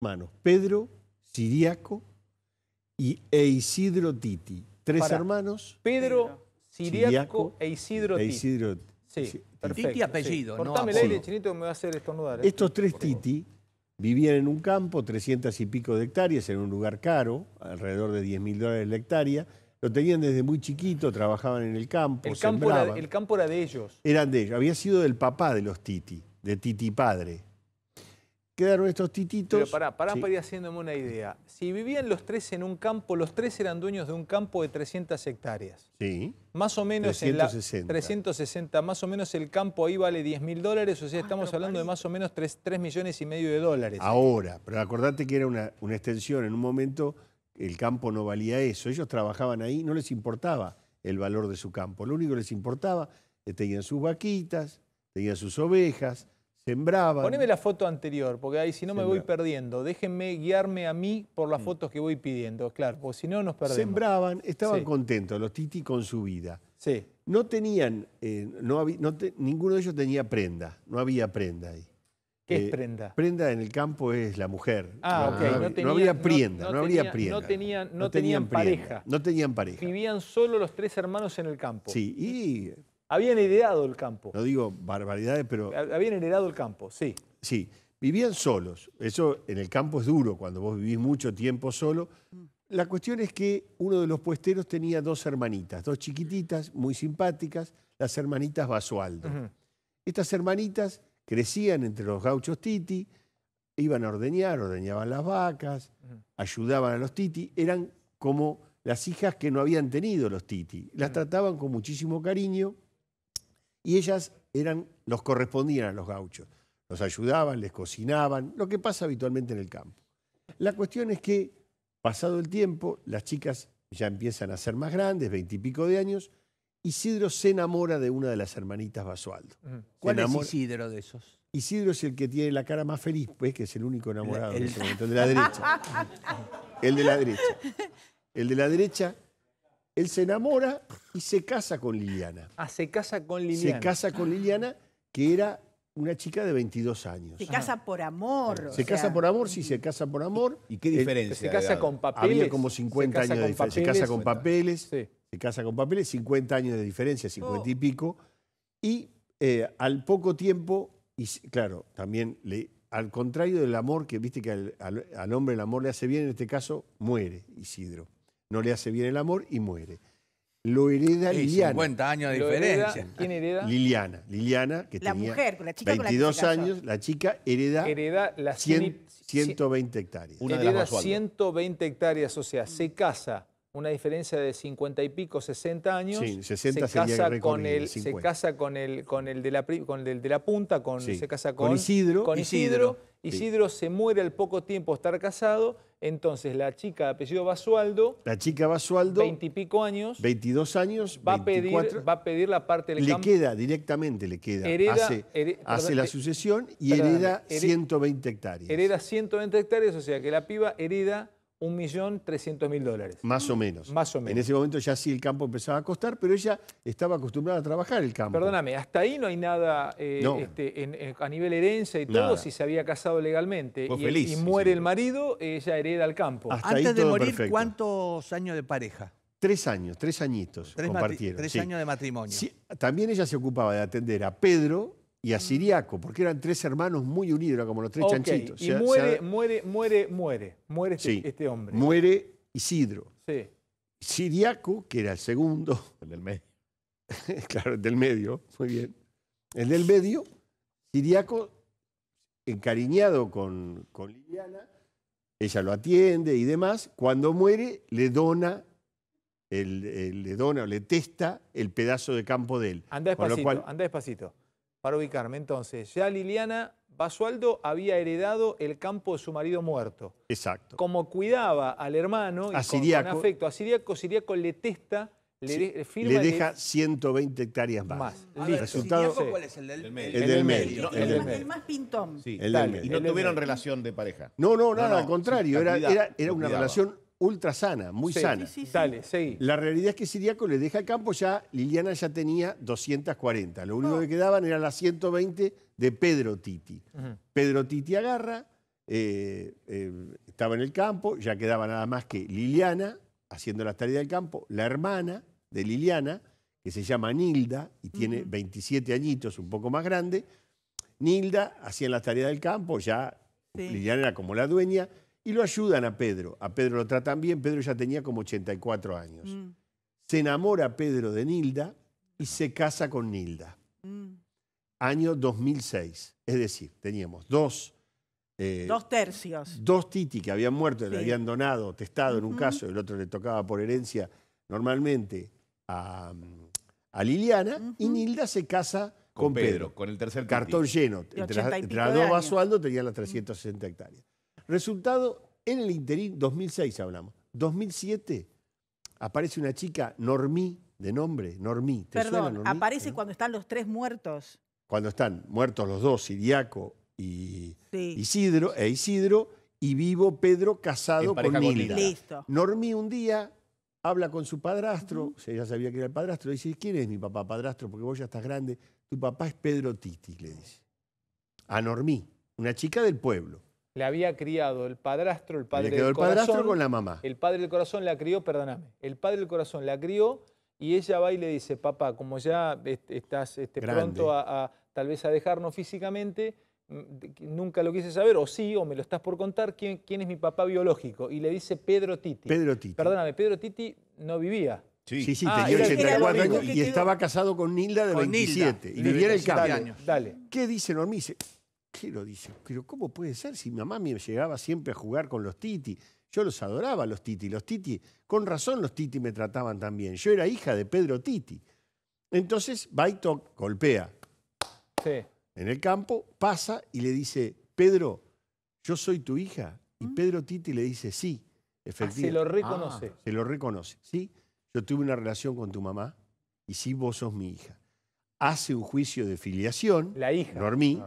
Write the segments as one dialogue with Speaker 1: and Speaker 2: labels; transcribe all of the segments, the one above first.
Speaker 1: hermanos, Pedro, Ciriaco e Isidro Titi. Tres hermanos.
Speaker 2: Pedro, Ciriaco e Isidro Titi. Sí, perfecto.
Speaker 3: Titi apellido,
Speaker 2: sí.
Speaker 3: no
Speaker 2: Cortame el
Speaker 3: apodo.
Speaker 2: aire, Chinito, me va a hacer estornudar.
Speaker 1: Estos tres Titi vivían en un campo, 300 y pico de hectáreas, en un lugar caro, alrededor de $10.000 la hectárea. Lo tenían desde muy chiquito, trabajaban en el campo, sembraban.
Speaker 2: El campo era de ellos.
Speaker 1: Eran de ellos. Había sido del papá de los Titi, de Titi padre. Quedaron estos tititos.
Speaker 2: Pero para ir haciéndome una idea. Si vivían los tres en un campo, los tres eran dueños de un campo de 300 hectáreas.
Speaker 1: Sí.
Speaker 2: Más o menos
Speaker 1: 360.
Speaker 2: 360, más o menos el campo ahí vale $10.000, o sea, estamos hablando de más o menos 3 millones y medio de dólares.
Speaker 1: Ahora, pero acordate que era una extensión. En un momento el campo no valía eso. Ellos trabajaban ahí, no les importaba el valor de su campo. Lo único que les importaba es que tenían sus vaquitas, tenían sus ovejas, sembraban.
Speaker 2: Poneme la foto anterior, porque ahí si no me voy perdiendo. Déjenme guiarme a mí por las fotos que voy pidiendo, claro, porque si no nos perdemos.
Speaker 1: Sembraban, estaban contentos los Titi con su vida.
Speaker 2: Sí.
Speaker 1: No tenían, ninguno de ellos tenía prenda, no había prenda ahí.
Speaker 2: ¿Qué es prenda?
Speaker 1: Prenda en el campo es la mujer.
Speaker 2: No
Speaker 1: habría prenda, no habría
Speaker 2: prenda.
Speaker 1: prenda.
Speaker 2: No tenían pareja.
Speaker 1: No tenían pareja.
Speaker 2: Vivían solo los tres hermanos en el campo.
Speaker 1: Sí, y...
Speaker 2: Habían heredado el campo.
Speaker 1: No digo barbaridades, pero...
Speaker 2: Habían heredado el campo, sí.
Speaker 1: Sí, vivían solos. Eso en el campo es duro, cuando vos vivís mucho tiempo solo. La cuestión es que uno de los puesteros tenía dos hermanitas, dos chiquititas, muy simpáticas, las hermanitas Basualdo. Estas hermanitas crecían entre los gauchos Titi, iban a ordeñar, ordeñaban las vacas, ayudaban a los Titi, eran como las hijas que no habían tenido los Titi. Las trataban con muchísimo cariño y ellas los correspondían a los gauchos. Los ayudaban, les cocinaban, lo que pasa habitualmente en el campo. La cuestión es que, pasado el tiempo, las chicas ya empiezan a ser más grandes, 20 y pico de años. Isidro se enamora de una de las hermanitas Basualdo.
Speaker 3: ¿Cuál es Isidro de esos?
Speaker 1: Isidro es el que tiene la cara más feliz, pues, que es el único enamorado en ese momento, el de la derecha. El de la derecha. El de la derecha, él se enamora y se casa con Liliana.
Speaker 2: Se casa con Liliana.
Speaker 1: Se casa con Liliana, que era una chica de 22 años.
Speaker 4: Se casa por amor.
Speaker 1: Se casa por amor, sí, se casa por amor.
Speaker 3: ¿Y qué diferencia?
Speaker 2: Se casa con papeles.
Speaker 1: Había como 50 años de diferencia. Se casa con papeles.
Speaker 2: Sí.
Speaker 1: Se casa con papeles, 50 años de diferencia, 50 y pico. Y al poco tiempo, y claro, también al contrario del amor, que viste que al hombre el amor le hace bien, en este caso muere Isidro. No le hace bien el amor y muere. Lo hereda Liliana.
Speaker 3: 50 años de diferencia.
Speaker 2: ¿Quién hereda?
Speaker 1: Liliana, que
Speaker 4: La
Speaker 1: tenía
Speaker 4: mujer, la chica
Speaker 1: 22 años, la chica hereda
Speaker 2: las
Speaker 1: 120 hectáreas.
Speaker 2: Hereda 120 hectáreas, o sea, se casa, una diferencia de 50 y pico, 60 años.
Speaker 1: Sí, 60
Speaker 2: se casa con el,
Speaker 1: 50.
Speaker 2: se casa con el de la punta, se casa
Speaker 1: con Isidro.
Speaker 2: Con Isidro. Isidro se muere al poco tiempo de estar casado, entonces la chica de apellido Basualdo,
Speaker 1: la chica Basualdo,
Speaker 2: 20 y pico años,
Speaker 1: 22 años,
Speaker 2: va
Speaker 1: 24,
Speaker 2: a pedir la parte del campo.
Speaker 1: Directamente le queda, hace la sucesión y hereda 120 hectáreas.
Speaker 2: Hereda 120 hectáreas, o sea que la piba hereda $1.300.000.
Speaker 1: Más o menos.
Speaker 2: Más o menos.
Speaker 1: En ese momento ya sí el campo empezaba a costar, pero ella estaba acostumbrada a trabajar el campo.
Speaker 2: Perdóname, hasta ahí no hay nada a nivel herencia y todo,
Speaker 1: nada.
Speaker 2: Si se había casado legalmente
Speaker 3: y
Speaker 2: muere el marido, ella hereda el campo.
Speaker 1: Hasta
Speaker 3: Antes
Speaker 1: ahí
Speaker 3: de
Speaker 1: todo
Speaker 3: morir,
Speaker 1: perfecto.
Speaker 3: ¿cuántos años de pareja?
Speaker 1: 3 años, 3 añitos compartieron.
Speaker 3: 3
Speaker 1: sí.
Speaker 3: años de matrimonio.
Speaker 1: Sí, también ella se ocupaba de atender a Pedro y a Ciriaco, porque eran 3 hermanos muy unidos, eran como los 3 chanchitos.
Speaker 2: Y muere este hombre.
Speaker 1: Muere Isidro.
Speaker 2: Sí.
Speaker 1: Ciriaco, que era el segundo.
Speaker 3: El del medio.
Speaker 1: Claro, el del medio, muy bien. El del medio, Ciriaco, encariñado con Liliana, ella lo atiende y demás. Cuando muere, le dona o le testa el pedazo de campo de él.
Speaker 2: Anda despacito, para ubicarme. Entonces, ya Liliana Basualdo había heredado el campo de su marido muerto.
Speaker 1: Exacto.
Speaker 2: Como cuidaba al hermano y
Speaker 1: a
Speaker 2: con afecto a Ciriaco, Ciriaco le testa,
Speaker 1: le deja 120 hectáreas más.
Speaker 3: Resultado, ¿cuál es? El del medio.
Speaker 1: El del medio.
Speaker 4: El más pintón.
Speaker 1: Sí, el del medio.
Speaker 5: Y no tuvieron relación de pareja.
Speaker 1: No, nada, al contrario. Era una relación ultra sana, muy sana.
Speaker 2: Dale, seguí.
Speaker 1: La realidad es que Ciriaco le deja el campo, ya Liliana ya tenía 240. Lo único que quedaban eran las 120 de Pedro Titi. Pedro Titi agarra, estaba en el campo, ya quedaba nada más que Liliana haciendo las tareas del campo, la hermana de Liliana, que se llama Nilda y tiene 27 añitos, un poco más grande. Nilda hacía las tareas del campo, ya Liliana era como la dueña, y lo ayudan a Pedro. A Pedro lo tratan bien, Pedro ya tenía como 84 años. Se enamora Pedro de Nilda y se casa con Nilda. Año 2006. Es decir, teníamos dos
Speaker 4: tercios.
Speaker 1: Dos Titi que habían muerto, le habían donado, testado en un caso, el otro le tocaba por herencia normalmente a Liliana, y Nilda se casa con Pedro.
Speaker 5: Con el tercer Titi.
Speaker 1: Cartón lleno. Entre las dos Basualdo tenían las 360 hectáreas. Resultado, en el interín, 2006 hablamos. 2007 aparece una chica, Normí, de nombre, Normí. ¿Te suena,
Speaker 4: Perdón,
Speaker 1: Normí?
Speaker 4: aparece cuando están los tres muertos.
Speaker 1: Cuando están muertos los dos, Siriaco y Isidro, y vivo Pedro casado con Nilda.
Speaker 4: Listo.
Speaker 1: Normí un día habla con su padrastro, ella sabía que era el padrastro, dice, ¿quién es mi papá padrastro? Porque vos ya estás grande. Tu papá es Pedro Titi, le dice. A Normí, una chica del pueblo.
Speaker 2: Le había criado el padrastro, el padre del
Speaker 1: el
Speaker 2: corazón.
Speaker 1: padrastro con la mamá.
Speaker 2: El padre del corazón la crió, perdóname, el padre del corazón la crió y ella va y le dice, papá, como ya estás pronto tal vez a dejarnos físicamente, nunca lo quise saber, o sí, o me lo estás por contar, ¿quién es mi papá biológico? Y le dice Pedro Titi.
Speaker 1: Pedro Titi.
Speaker 2: Perdóname, Pedro Titi no vivía.
Speaker 1: Sí, tenía 84 años y estaba casado con Nilda de 27. Y vivía en el campo.
Speaker 2: Dale.
Speaker 1: ¿Qué dice Normí? Dice, ¿qué lo dice? Pero ¿cómo puede ser si mi mamá me llegaba siempre a jugar con los Titi? Yo los adoraba, los Titi. Los Titi, con razón los Titi me trataban tan bien. Yo era hija de Pedro Titi. Entonces, Baito golpea en el campo, pasa y le dice, Pedro, ¿yo soy tu hija? Y Pedro Titi le dice, sí, efectivamente.
Speaker 2: Se lo reconoce.
Speaker 1: Se lo reconoce, sí. Yo tuve una relación con tu mamá y sí, vos sos mi hija. Hace un juicio de filiación,
Speaker 2: la hija,
Speaker 1: Normí,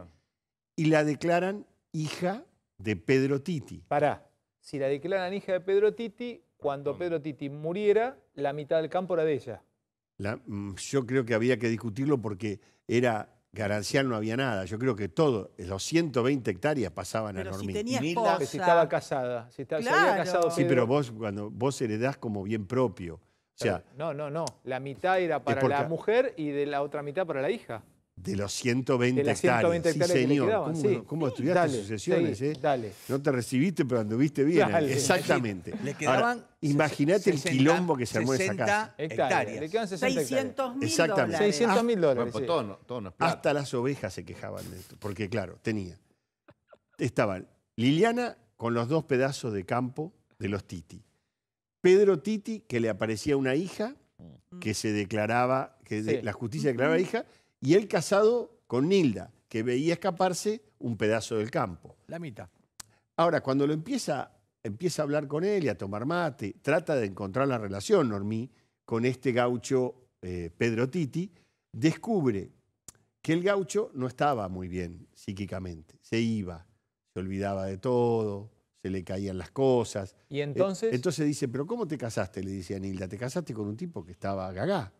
Speaker 1: y la declaran hija de Pedro Titi.
Speaker 2: Pará, si la declaran hija de Pedro Titi, cuando Pedro Titi muriera, la mitad del campo era de ella.
Speaker 1: Yo creo que había que discutirlo porque era ganancial, no había nada. Yo creo que todo, los 120 hectáreas pasaban a Normí.
Speaker 4: Si tenía
Speaker 2: Si
Speaker 4: esposa.
Speaker 2: estaba casada, se había casado Pedro.
Speaker 1: Sí, pero cuando vos heredás como bien propio. O sea,
Speaker 2: no. La mitad era para la mujer y de la otra mitad para la hija.
Speaker 1: De los 120
Speaker 2: de las 120 hectáreas
Speaker 1: sí, señor.
Speaker 2: Que le quedaban,
Speaker 1: ¿Cómo estudiaste sucesiones?
Speaker 2: Dale.
Speaker 1: No te recibiste, pero anduviste bien.
Speaker 2: Dale.
Speaker 1: Exactamente.
Speaker 3: Le quedaban
Speaker 1: imagínate el quilombo que se armó en esa casa.
Speaker 2: Hectáreas. Le quedan 60 hectáreas.
Speaker 1: Exactamente.
Speaker 2: $600.000.
Speaker 5: Pues todo no es plata.
Speaker 1: Hasta las ovejas se quejaban de esto. Porque, claro, estaban Liliana con los dos pedazos de campo de los Titi. Pedro Titi, que le aparecía una hija, que se declaraba, la justicia declaraba hija, y él casado con Nilda, que veía escaparse un pedazo del campo.
Speaker 3: La mitad.
Speaker 1: Ahora, cuando lo empieza a hablar con él y a tomar mate, trata de encontrar la relación, Normí, con este gaucho Pedro Titi, descubre que el gaucho no estaba muy bien psíquicamente. Se iba, se olvidaba de todo, se le caían las cosas.
Speaker 2: ¿Y entonces?
Speaker 1: Entonces dice, ¿pero cómo te casaste? Le dice a Nilda, te casaste con un tipo que estaba gagá.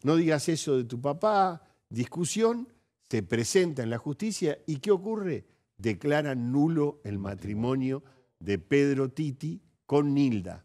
Speaker 1: No digas eso de tu papá. Discusión, se presenta en la justicia y ¿qué ocurre? Declaran nulo el matrimonio de Pedro Titi con Nilda.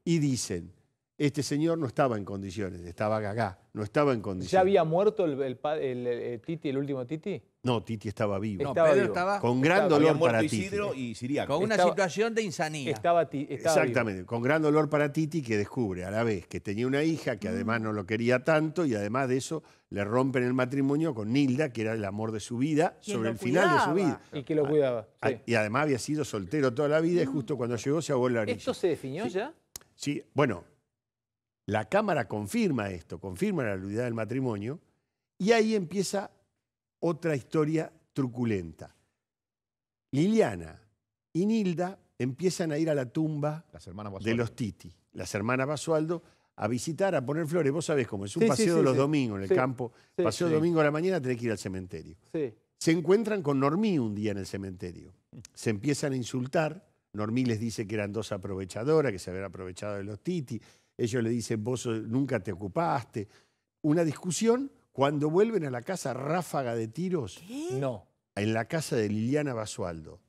Speaker 1: Y dicen, este señor no estaba en condiciones, estaba gagá, no estaba en condiciones.
Speaker 2: ¿Ya había muerto el Titi, el último Titi?
Speaker 1: No, Titi estaba vivo.
Speaker 3: No, Pedro estaba
Speaker 1: con gran dolor para Titi.
Speaker 5: Isidro y Siriaco.
Speaker 3: Con una situación de insanía.
Speaker 2: Estaba
Speaker 1: exactamente, con gran dolor para Titi, que descubre a la vez que tenía una hija que además no lo quería tanto y además de eso le rompen el matrimonio con Nilda, que era el amor de su vida, sobre el final de su vida.
Speaker 2: Y que lo cuidaba.
Speaker 1: Y además había sido soltero toda la vida y justo cuando llegó se ahogó en la orilla.
Speaker 2: ¿Esto se definió ya?
Speaker 1: Sí, bueno, la Cámara confirma esto, confirma la nulidad del matrimonio y ahí empieza otra historia truculenta. Liliana y Nilda empiezan a ir a la tumba de los Titi, las hermanas Basualdo, a visitar, a poner flores. Vos sabés cómo es un paseo de los domingos en el campo. Paseo domingo a la mañana tenés que ir al cementerio. Se encuentran con Normí un día en el cementerio. Se empiezan a insultar. Normí les dice que eran dos aprovechadoras, que se habían aprovechado de los Titi. Ellos le dicen, vos nunca te ocupaste. Una discusión. Cuando vuelven a la casa, ráfaga de tiros.
Speaker 2: No.
Speaker 1: En la casa de Liliana Basualdo.